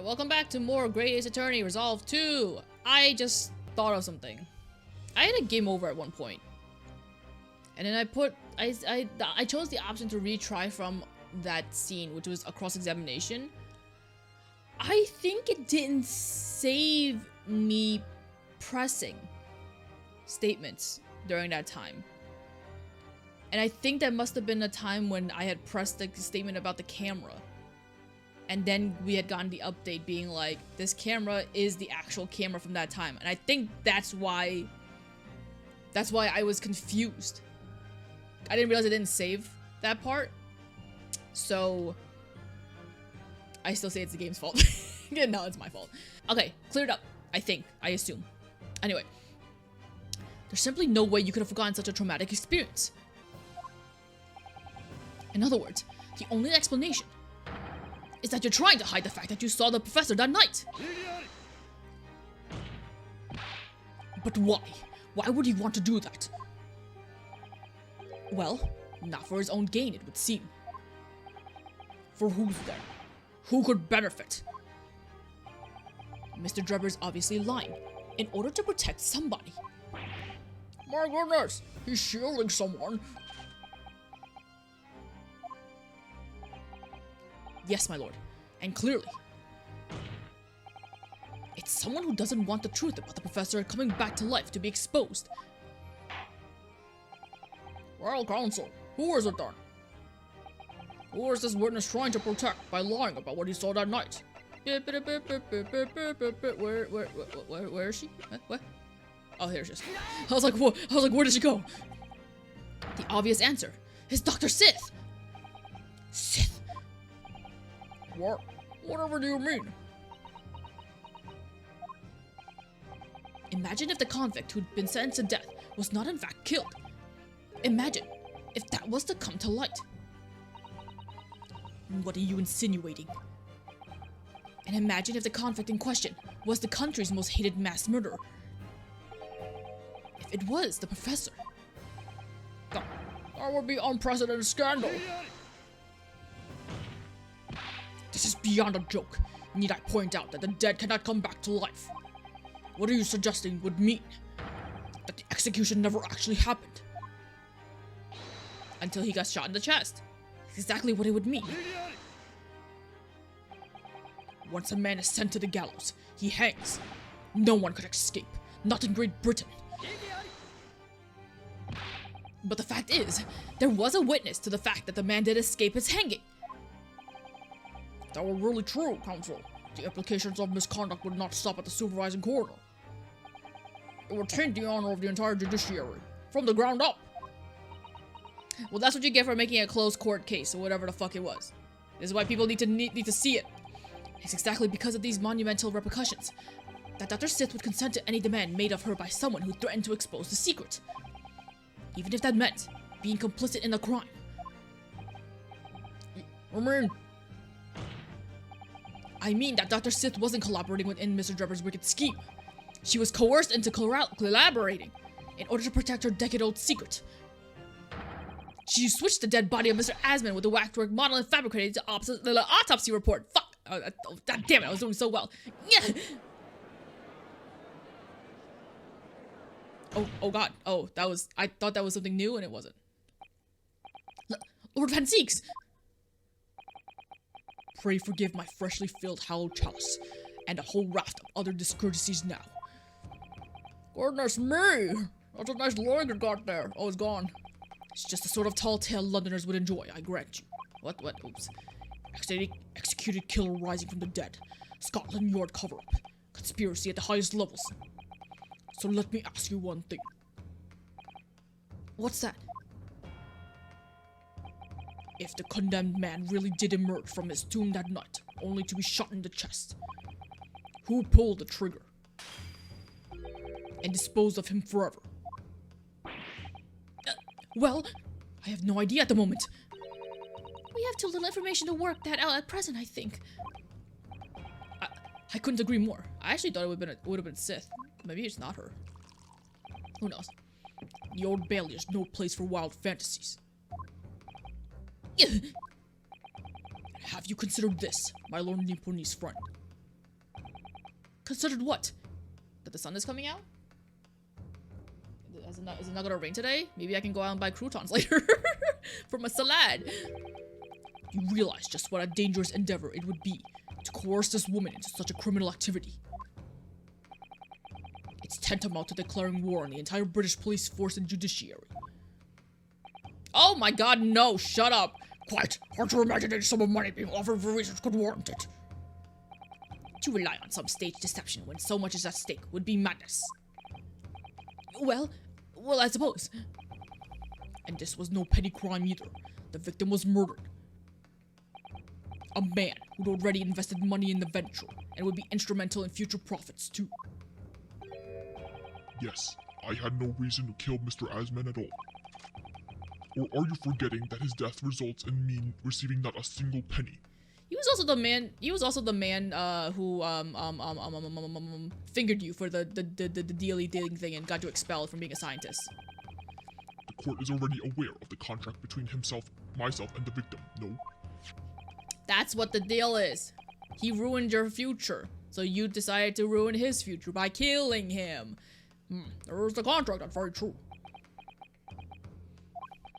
welcome back to more Great Ace Attorney Resolve 2. I just thought of something. I had a game over at one point. And then I chose the option to retry from that scene, which was a cross-examination. I think it didn't save me pressing statements during that time. And I think that must have been a time when I had pressed the statement about the camera. And then we had gotten the update being like, this camera is the actual camera from that time. And I think that's why I was confused. I didn't realize I didn't save that part. So I still say it's the game's fault. No, it's my fault. Okay, cleared up, I think, I assume. Anyway, there's simply no way you could have forgotten such a traumatic experience. In other words, the only explanation is that you're trying to hide the fact that you saw the professor that night. But why? Why would he want to do that? Well, not for his own gain, it would seem. For who's there? Who could benefit? Mr. Drebber's obviously lying, in order to protect somebody. My goodness, he's shielding someone. Yes, my lord, and clearly. It's someone who doesn't want the truth about the professor coming back to life to be exposed. Well, counsel, who is it then? Who is this witness trying to protect by lying about what he saw that night? Where is she? What? Oh, here she is. I was like, where did she go? The obvious answer is Dr. Sith. Sith. What? Whatever do you mean? Imagine if the convict who'd been sentenced to death was not in fact killed. Imagine if that was to come to light. What are you insinuating? And imagine if the convict in question was the country's most hated mass murderer. If it was the professor. That would be unprecedented scandal. This is beyond a joke. Need I point out that the dead cannot come back to life? What are you suggesting would mean? That the execution never actually happened? Until he got shot in the chest. That's exactly what it would mean. Once a man is sent to the gallows, he hangs. No one could escape. Not in Great Britain. But the fact is, there was a witness to the fact that the man did escape his hanging. If that were really true, counsel, the implications of misconduct would not stop at the supervising coroner. It would taint the honor of the entire judiciary, from the ground up. Well, that's what you get for making a closed court case, or whatever the fuck it was. This is why people need to see it. It's exactly because of these monumental repercussions that Dr. Sith would consent to any demand made of her by someone who threatened to expose the secret. Even if that meant being complicit in the crime. I mean that Dr. Sith wasn't collaborating within Mr. Drebber's wicked scheme. She was coerced into collaborating in order to protect her decade-old secret. She switched the dead body of Mr. Asman with the waxwork model and fabricated the autopsy report. Fuck! God damn it, I was doing so well. Yeah. Oh god. Oh, I thought that was something new and it wasn't. Lord Van Zeeks! Pray forgive my freshly filled hallowed chalice, and a whole raft of other discourtesies now. Goodness me! That's a nice lawyer you got there. Oh, it's gone. It's just the sort of tall tale Londoners would enjoy, I grant you. What? Oops. Executed killer rising from the dead. Scotland Yard cover-up. Conspiracy at the highest levels. So let me ask you one thing. What's that? If the condemned man really did emerge from his tomb that night, only to be shot in the chest, who pulled the trigger? And disposed of him forever? Well, I have no idea at the moment. We have too little information to work that out at present, I think. I couldn't agree more. I actually thought it would have been Sith. Maybe it's not her. Who knows? The Old Bailey is no place for wild fantasies. Have you considered this, my Lord Nipponi's friend? Considered what? That the sun is coming out? Is it not gonna rain today? Maybe I can go out and buy croutons later for my salad. You realize just what a dangerous endeavor it would be to coerce this woman into such a criminal activity. It's tantamount to declaring war on the entire British police force and judiciary. Oh my god, no, shut up. Quite hard to imagine any sum of money being offered for reasons could warrant it. To rely on some staged deception when so much is at stake would be madness. Well, I suppose. And this was no petty crime either. The victim was murdered. A man who'd already invested money in the venture and would be instrumental in future profits too. Yes, I had no reason to kill Mr. Asman at all. Or are you forgetting that his death results in me receiving not a single penny? He was also the man who fingered you for the dealing thing and got you expelled from being a scientist. The court is already aware of the contract between myself and the victim, no? That's what the deal is. He ruined your future, so you decided to ruin his future by killing him. There's the contract, that's very true.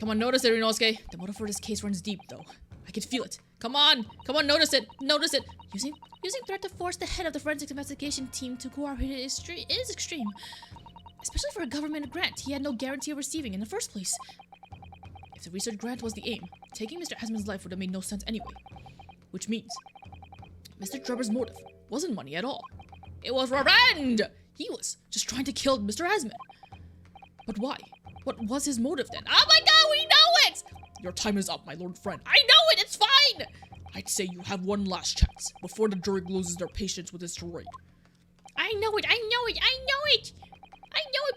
Come on, notice it, Ryunosuke. The motive for this case runs deep, though. I can feel it. Come on, notice it. Using threat to force the head of the forensic investigation team to cooperate is extreme. Especially for a government grant he had no guarantee of receiving in the first place. If the research grant was the aim, taking Mr. Asman's life would have made no sense anyway. Which means, Mr. Trevor's motive wasn't money at all. It was revenge! He was just trying to kill Mr. Asman. But why? What was his motive then? Oh my god, we know it! Your time is up, my lord friend. I know it, it's fine! I'd say you have one last chance before the jury loses their patience with this charade. I know it!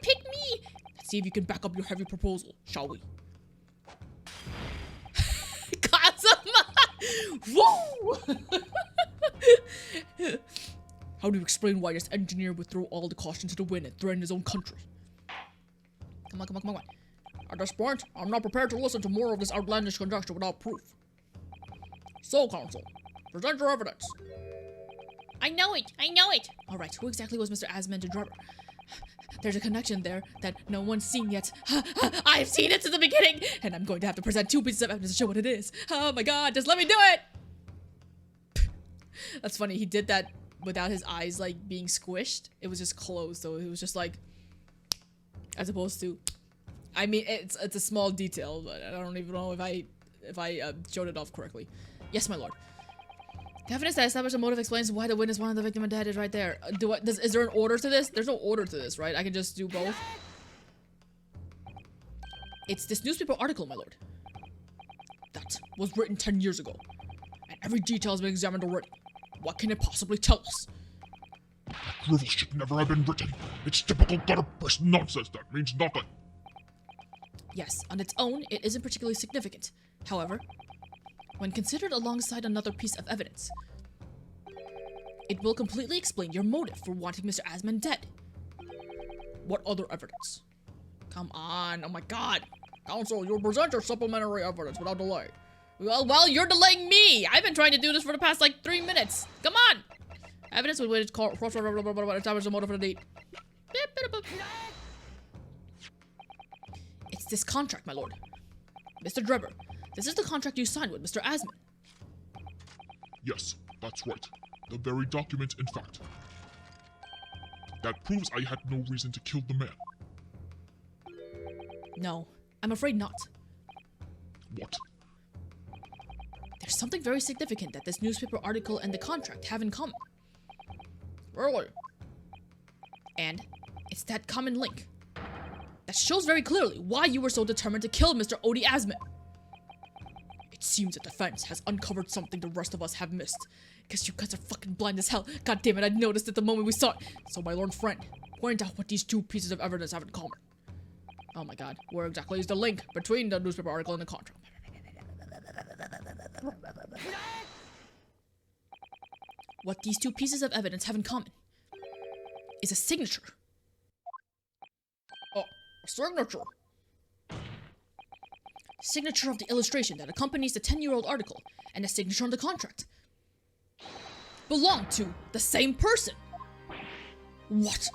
Pick me! Let's see if you can back up your heavy proposal, shall we? Kazuma! Woo! How do you explain why this engineer would throw all the caution to the wind and threaten his own country? Come on. At this point, I'm not prepared to listen to more of this outlandish conjecture without proof. So, counsel, present your evidence. I know it! Alright, who exactly was Mr. Asman to Trevor? There's a connection there that no one's seen yet. I've seen it since the beginning, and I'm going to have to present 2 pieces of evidence to show what it is. Oh my god, just let me do it! That's funny, he did that without his eyes, like, being squished. It was just closed, so it was just like, as opposed to, I mean, it's a small detail, but I don't even know if I showed it off correctly. Yes, my lord. The evidence that established the motive explains why the witness wanted the victim dead is right there. Is there an order to this? There's no order to this, right? I can just do both. It's this newspaper article, my lord. That was written 10 years ago. And every detail has been examined already. What can it possibly tell us? That drivel should never have been written. It's typical gutter-burst nonsense that means nothing. Yes, on its own, it isn't particularly significant. However, when considered alongside another piece of evidence, it will completely explain your motive for wanting Mr. Asman dead. What other evidence? Come on, oh my god. Counsel, you'll present your supplementary evidence without delay. Well, you're delaying me! I've been trying to do this for the past, like, 3 minutes. Come on! Evidence with which establish the motive for the deed. It's this contract, my lord. Mr. Drebber, this is the contract you signed with Mr. Asman. Yes, that's right. The very document, in fact. That proves I had no reason to kill the man. No, I'm afraid not. What? There's something very significant that this newspaper article and the contract have in common. Really? And it's that common link that shows very clearly why you were so determined to kill Mr. Odi Asman. It seems the defense has uncovered something the rest of us have missed. Because you guys are fucking blind as hell. God damn it, I noticed it the moment we saw it. So my lord friend, point out what these 2 pieces of evidence have in common. Oh my god, where exactly is the link between the newspaper article and the contract? What these 2 pieces of evidence have in common is a signature. Oh, a signature? Signature of the illustration that accompanies the 10-year-old article and a signature on the contract belong to the same person. What?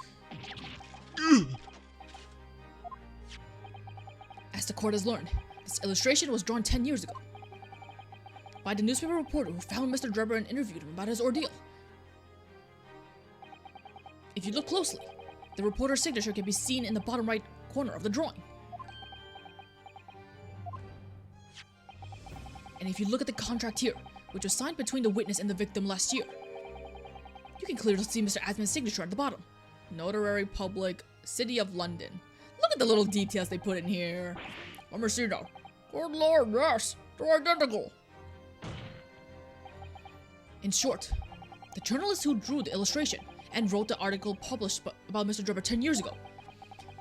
Ugh. As the court has learned, this illustration was drawn 10 years ago by the newspaper reporter who found Mr. Drebber and interviewed him about his ordeal. If you look closely, the reporter's signature can be seen in the bottom right corner of the drawing. And if you look at the contract here, which was signed between the witness and the victim last year, you can clearly see Mr. Asman's signature at the bottom. Notary Public, City of London. Look at the little details they put in here. Let me see now. Good lord, yes, they're identical. In short, the journalist who drew the illustration and wrote the article published about Mr. Drebber 10 years ago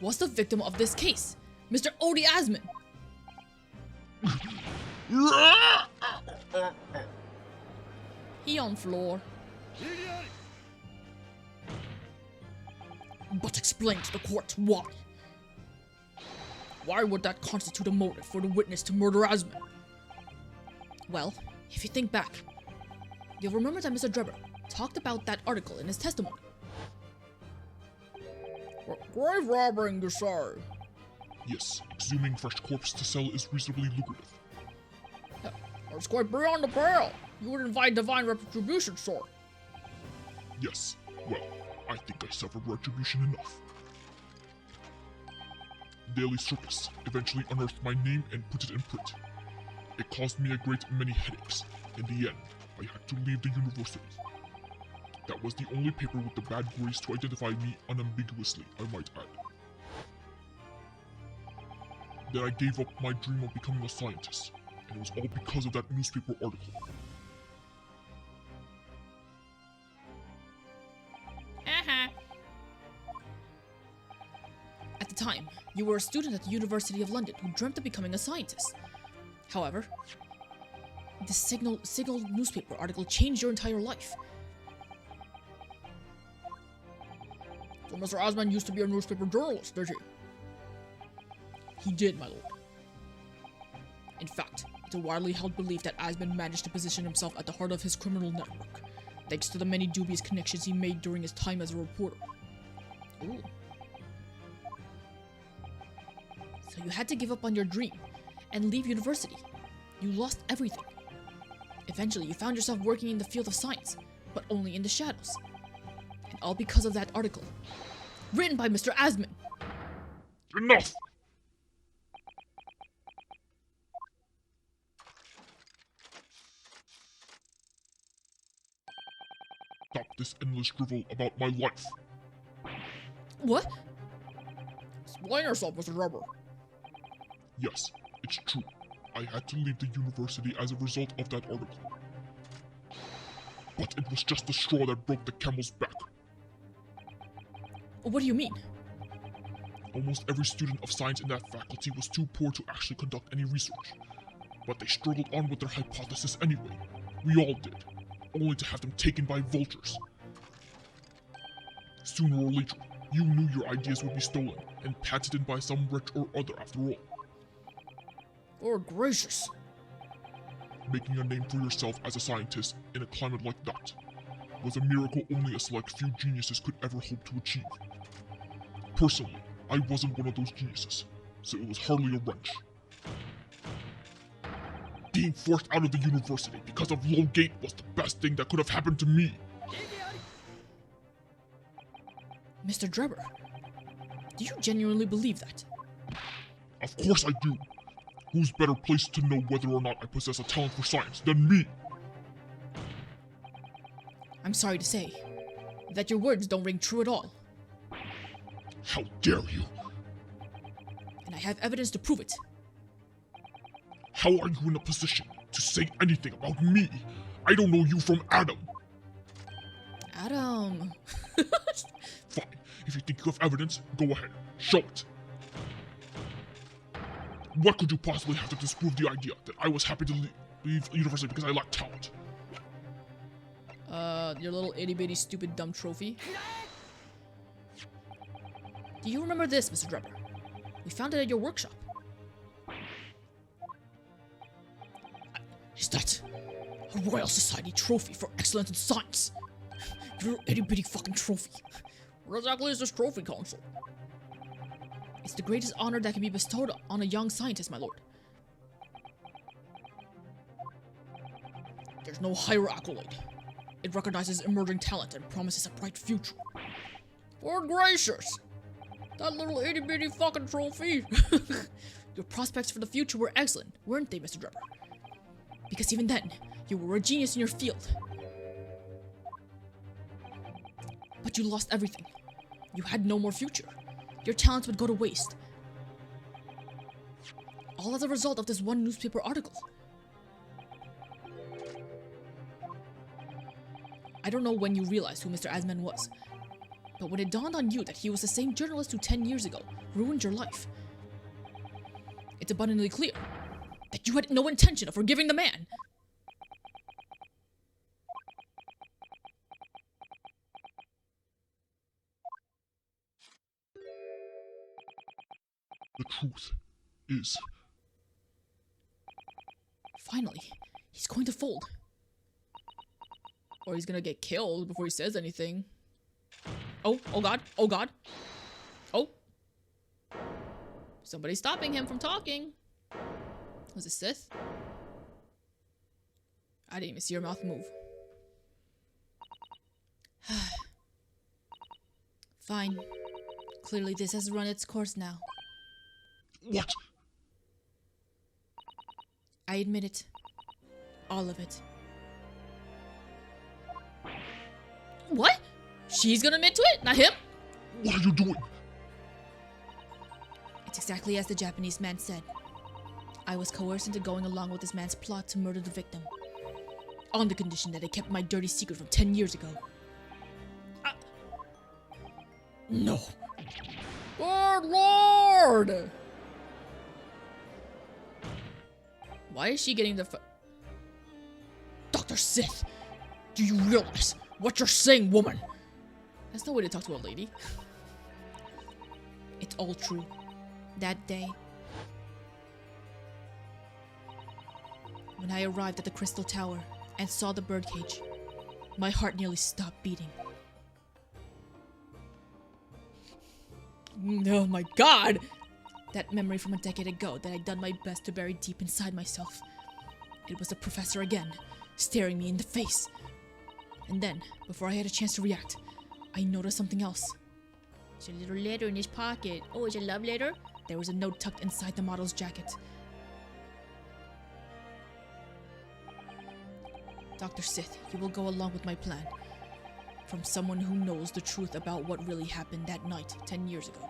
was the victim of this case, Mr. Odie Asman. He on floor. But explain to the court why. Why would that constitute a motive for the witness to murder Asman? Well, if you think back, you'll remember that Mr. Drebber talked about that article in his testimony. Grave robbing, you say? Yes, exhuming fresh corpse to sell is reasonably lucrative. It's quite beyond the pale. You would invite divine retribution, sir. Yes, well, I think I suffered retribution enough. Daily Circus eventually unearthed my name and put it in print. It caused me a great many headaches. In the end, I had to leave the university. That was the only paper with the bad grace to identify me unambiguously, I might add. Then I gave up my dream of becoming a scientist, and it was all because of that newspaper article. At the time, you were a student at the University of London who dreamt of becoming a scientist. However, the Signal newspaper article changed your entire life. So Mr. Asman used to be a newspaper journalist, did he? He did, my lord. In fact, it's a widely held belief that Asman managed to position himself at the heart of his criminal network, thanks to the many dubious connections he made during his time as a reporter. Ooh. So you had to give up on your dream and leave university. You lost everything. Eventually, you found yourself working in the field of science, but only in the shadows. And all because of that article. Written by Mr. Asman. Enough! Stop this endless drivel about my life. What? Explain yourself, Mr. Drebber. Yes, it's true. I had to leave the university as a result of that article. But it was just the straw that broke the camel's back. What do you mean? Almost every student of science in that faculty was too poor to actually conduct any research. But they struggled on with their hypothesis anyway. We all did. Only to have them taken by vultures. Sooner or later, you knew your ideas would be stolen and patented by some wretch or other after all. Lord gracious. Making a name for yourself as a scientist in a climate like that was a miracle only a select few geniuses could ever hope to achieve. Personally, I wasn't one of those geniuses, so it was hardly a wrench. Being forced out of the university because of low gate was the best thing that could have happened to me. Mr. Drebber, do you genuinely believe that? Of course I do. Who's better placed to know whether or not I possess a talent for science than me? I'm sorry to say that your words don't ring true at all. How dare you? And I have evidence to prove it. How are you in a position to say anything about me? I don't know you from Adam. Adam. Fine. If you think you have evidence, go ahead. Show it. What could you possibly have to disprove the idea that I was happy to leave university because I lacked talent? Your little itty-bitty stupid dumb trophy. Do you remember this, Mr. Drebber? We found it at your workshop. Is that a Royal Society trophy for excellence in science? Your little itty-bitty fucking trophy. What exactly is this trophy, Council? It's the greatest honor that can be bestowed on a young scientist, my lord. There's no higher accolade. It recognizes emerging talent and promises a bright future. Lord gracious! That little itty-bitty fucking trophy! Your prospects for the future were excellent, weren't they, Mr. Drebber? Because even then, you were a genius in your field. But you lost everything. You had no more future. Your talents would go to waste. All as a result of this one newspaper article. I don't know when you realized who Mr. Asman was, but when it dawned on you that he was the same journalist who 10 years ago ruined your life, it's abundantly clear that you had no intention of forgiving the man. The truth is... Finally, he's going to fold. Or he's gonna get killed before he says anything. Oh, oh god, oh god. Oh. Somebody's stopping him from talking. Was it Sith? I didn't even see her mouth move. Fine. Clearly this has run its course now. What? I admit it. All of it. What? She's gonna admit to it, not him? What are you doing? It's exactly as the Japanese man said. I was coerced into going along with this man's plot to murder the victim. On the condition that I kept my dirty secret from 10 years ago. No. Good Lord! Why is she getting the Dr. Sith, do you realize what you're saying, woman? That's no way to talk to a lady. It's all true. That day, when I arrived at the Crystal Tower and saw the birdcage, my heart nearly stopped beating. Oh my god! That memory from a decade ago that I'd done my best to bury deep inside myself. It was the professor again, staring me in the face. And then, before I had a chance to react, I noticed something else. There's a little letter in his pocket. Oh, it's a love letter? There was a note tucked inside the model's jacket. Dr. Sith, you will go along with my plan. From someone who knows the truth about what really happened that night 10 years ago.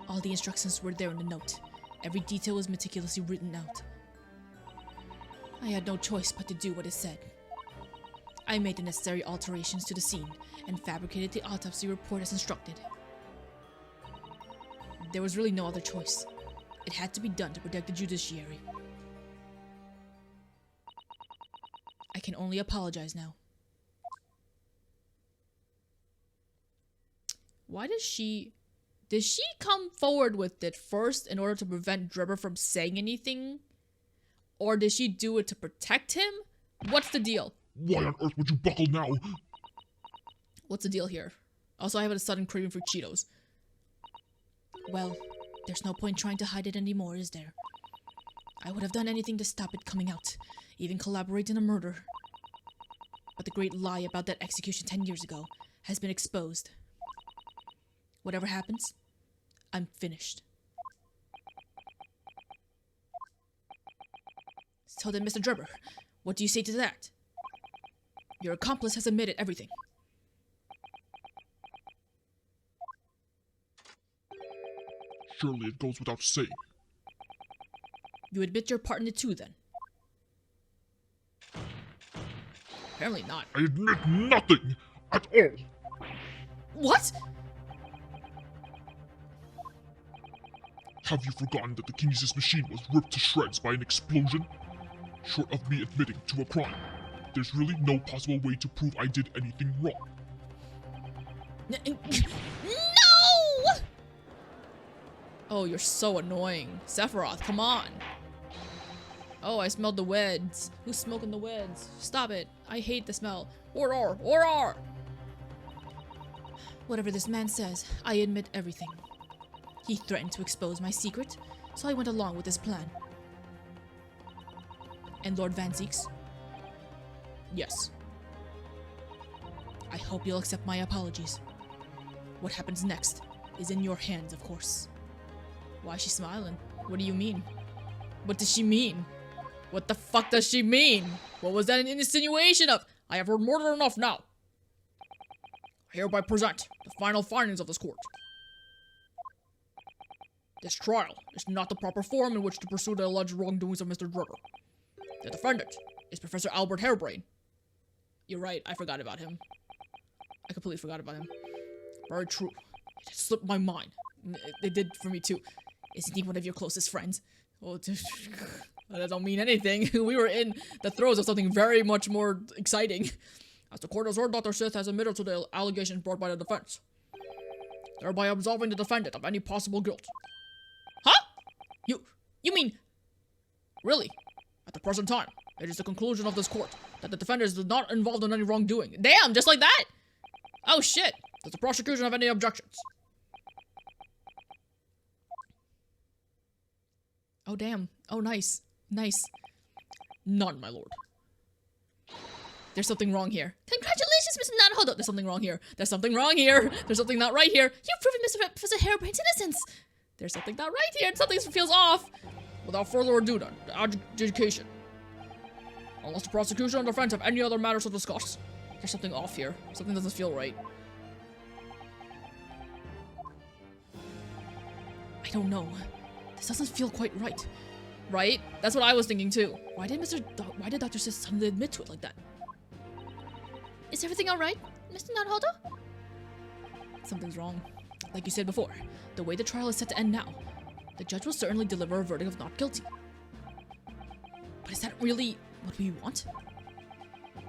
All the instructions were there in the note. Every detail was meticulously written out. I had no choice but to do what it said. I made the necessary alterations to the scene and fabricated the autopsy report as instructed. There was really no other choice. It had to be done to protect the judiciary. I can only apologize now. Why does she... Did she come forward with it first in order to prevent Drebber from saying anything? Or did she do it to protect him? What's the deal? Why on earth would you buckle now? What's the deal here? Also, I have a sudden craving for Cheetos. Well, there's no point trying to hide it anymore, is there? I would have done anything to stop it coming out, even collaborate in a murder. But the great lie about that execution 10 years ago has been exposed. Whatever happens, I'm finished. So then, Mr. Drebber, what do you say to that? Your accomplice has admitted everything. Surely it goes without saying. You admit your part in it too, then? Apparently not. I admit nothing at all. What? Have you forgotten that the Kinesis machine was ripped to shreds by an explosion? Short of me admitting to a crime, there's really no possible way to prove I did anything wrong. No! Oh, you're so annoying. Sephiroth, come on. Oh, I smelled the weds. Who's smoking the weds? Stop it. I hate the smell. Order! Whatever this man says, I admit everything. He threatened to expose my secret, so I went along with his plan. And Lord Van Zieks? Yes. I hope you'll accept my apologies. What happens next is in your hands, of course. Why is she smiling? What do you mean? What does she mean? What the fuck does she mean? What was that an insinuation of? I have heard more than enough now. I hereby present the final findings of this court. This trial is not the proper forum in which to pursue the alleged wrongdoings of Mr. Drebber. The defendant is Professor Albert Harebrain. You're right, I forgot about him. I completely forgot about him. Very true. It has slipped my mind. It did for me too. Isn't he one of your closest friends? Oh, that don't mean anything. We were in the throes of something very much more exciting. As the court has heard, Dr. Sith has admitted to the allegations brought by the defense, thereby absolving the defendant of any possible guilt. Huh? You mean... Really? At the present time, it is the conclusion of this court that the defendant is not involved in any wrongdoing. Damn, just like that? Oh shit. Does the prosecution have any objections? Oh damn. Oh nice. Nice. None, my lord. There's something wrong here. Congratulations, Mr. Naruhodo. There's something wrong here. There's something wrong here. There's something not right here. You've proven Mr. Professor Harebrain's innocence. There's something not right here. Something feels off. Without further ado then, the adjudication. Unless the prosecution and defense have any other matters to discuss. There's something off here. Something doesn't feel right. I don't know. This doesn't feel quite right. Right? That's what I was thinking too. Why did Dr. Sith suddenly admit to it like that? Is everything alright, Mr. Naruhodo? Something's wrong. Like you said before, the way the trial is set to end now, the judge will certainly deliver a verdict of not guilty. But is that really what we want?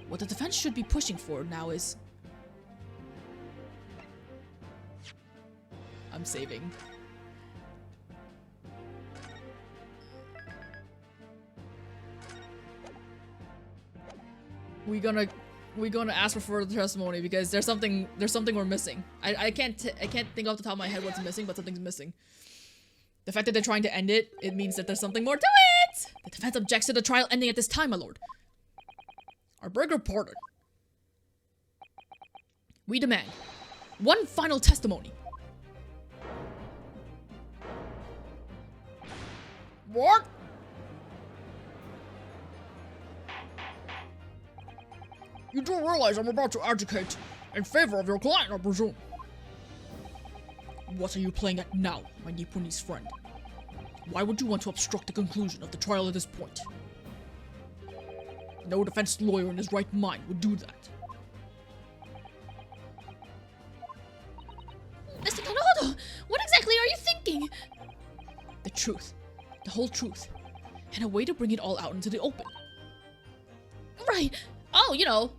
What the defense should be pushing for now is... I'm saving. We're gonna ask for further testimony because there's something we're missing. I can't think off the top of my head what's missing, but something's missing. The fact that they're trying to end it, it means that there's something more to it! The defense objects to the trial ending at this time, my lord. I beg your pardon. We demand one final testimony. What? You do realize I'm about to advocate in favor of your client, I presume. What are you playing at now, my Nipponese friend? Why would you want to obstruct the conclusion of the trial at this point? No defense lawyer in his right mind would do that. Mr. Naruhodo, what exactly are you thinking? The truth. The whole truth. And a way to bring it all out into the open. Right. Oh, you know,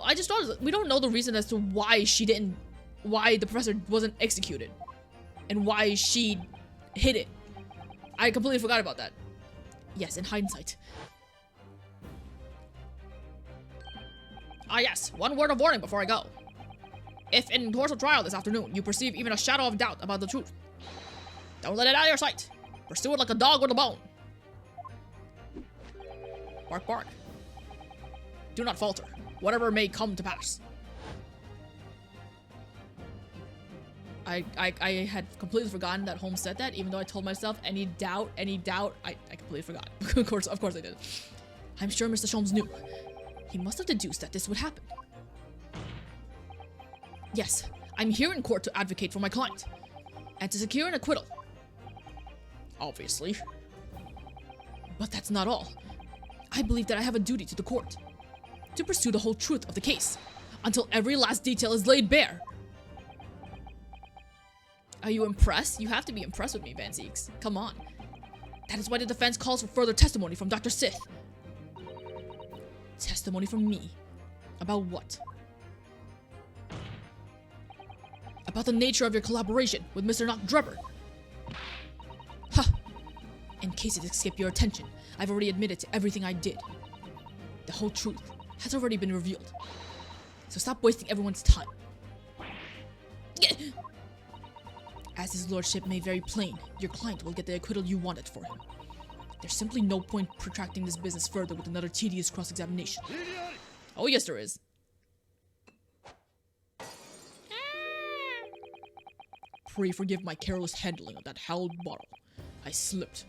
I just thought we don't know the reason as to why the professor wasn't executed. And why she hid it. I completely forgot about that. Yes, in hindsight. Ah yes, one word of warning before I go. If in course of trial this afternoon you perceive even a shadow of doubt about the truth, don't let it out of your sight. Pursue it like a dog with a bone. Bark, bark. Do not falter, whatever may come to pass. I had completely forgotten that Holmes said that, even though I told myself any doubt, I completely forgot. of course I did. I'm sure Mr. Sholmes knew. He must have deduced that this would happen. Yes, I'm here in court to advocate for my client, and to secure an acquittal. Obviously. But that's not all. I believe that I have a duty to the court, to pursue the whole truth of the case, until every last detail is laid bare. Are you impressed? You have to be impressed with me, Van Zieks. Come on. That is why the defense calls for further testimony from Dr. Sith. Testimony from me. About what? About the nature of your collaboration with Mr. Drebber. Ha! In case it escaped your attention, I've already admitted to everything I did. The whole truth has already been revealed. So stop wasting everyone's time. As his lordship made very plain, your client will get the acquittal you wanted for him. There's simply no point protracting this business further with another tedious cross-examination. Oh yes there is. Pray forgive my careless handling of that hallowed bottle. I slipped.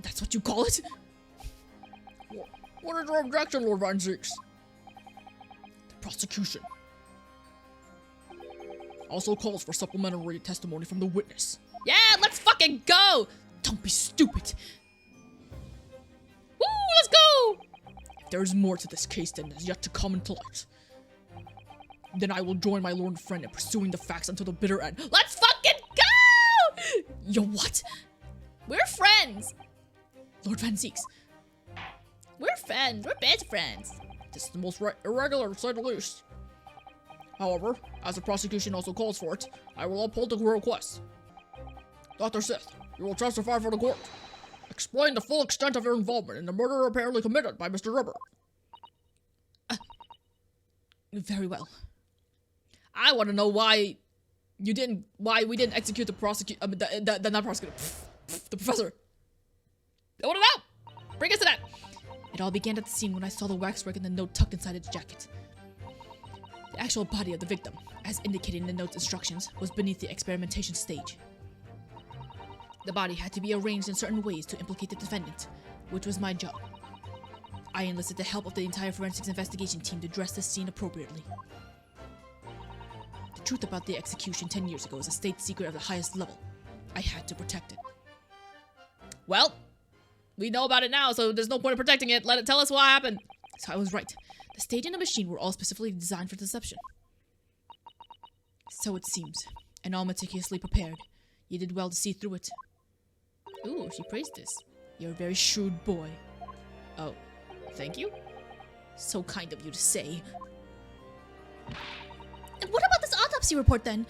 That's what you call it? What is your objection, Lord Van Zieks? The prosecution also calls for supplementary testimony from the witness. Yeah, let's fucking go! Don't be stupid. Woo, let's go! If there is more to this case than is yet to come into light, then I will join my learned friend in pursuing the facts until the bitter end. Let's fucking go! Yo, what? We're friends. Lord Van Zieks. We're friends. We're best friends. This is the most irregular, to say the least. However, as the prosecution also calls for it, I will uphold the request. Dr. Sith, you will testify for the court. Explain the full extent of your involvement in the murder apparently committed by Mr. Rubber. Very well. I want to know why we didn't execute the professor. I want to know! Bring us to that! It all began at the scene when I saw the waxwork and the note tucked inside its jacket. The actual body of the victim, as indicated in the note's instructions, was beneath the experimentation stage. The body had to be arranged in certain ways to implicate the defendant, which was my job. I enlisted the help of the entire forensics investigation team to dress the scene appropriately. The truth about the execution 10 years ago is a state secret of the highest level. I had to protect it. Well, we know about it now, so there's no point in protecting it. Let it tell us what happened. So I was right. The stage and the machine were all specifically designed for deception. So it seems, and all meticulously prepared. You did well to see through it. Ooh, she praised this. You're a very shrewd boy. Oh, thank you? So kind of you to say. And what about this autopsy report then?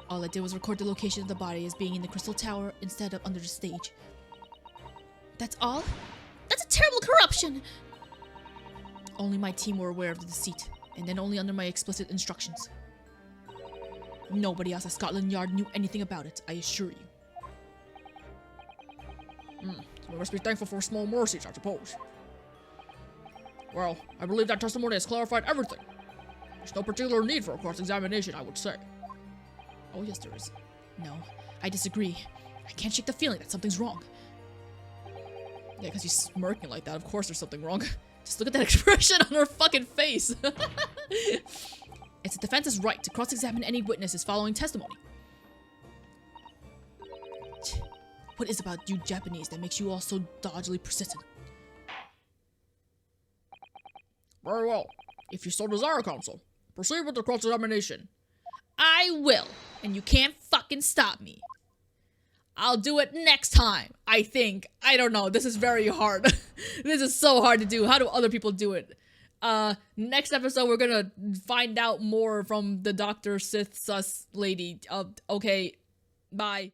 All I did was record the location of the body as being in the Crystal Tower instead of under the stage. That's all? That's a terrible corruption! Only my team were aware of the deceit, and then only under my explicit instructions. Nobody else at Scotland Yard knew anything about it, I assure you. We must be thankful for small mercies, I suppose. Well, I believe that testimony has clarified everything. There's no particular need for a cross-examination, I would say. Oh, yes, there is. No, I disagree. I can't shake the feeling that something's wrong. Yeah, because she's smirking like that, of course there's something wrong. Just look at that expression on her fucking face. It's the defense's right to cross-examine any witnesses following testimony. What is about you Japanese that makes you all so dodgily persistent? Very well. If you so desire, counsel, proceed with the cross-examination. I will, and you can't fucking stop me. I'll do it next time, I think. I don't know, this is very hard. This is so hard to do. How do other people do it? Next episode, we're gonna find out more from the Dr. Sith Sus lady. Okay, bye.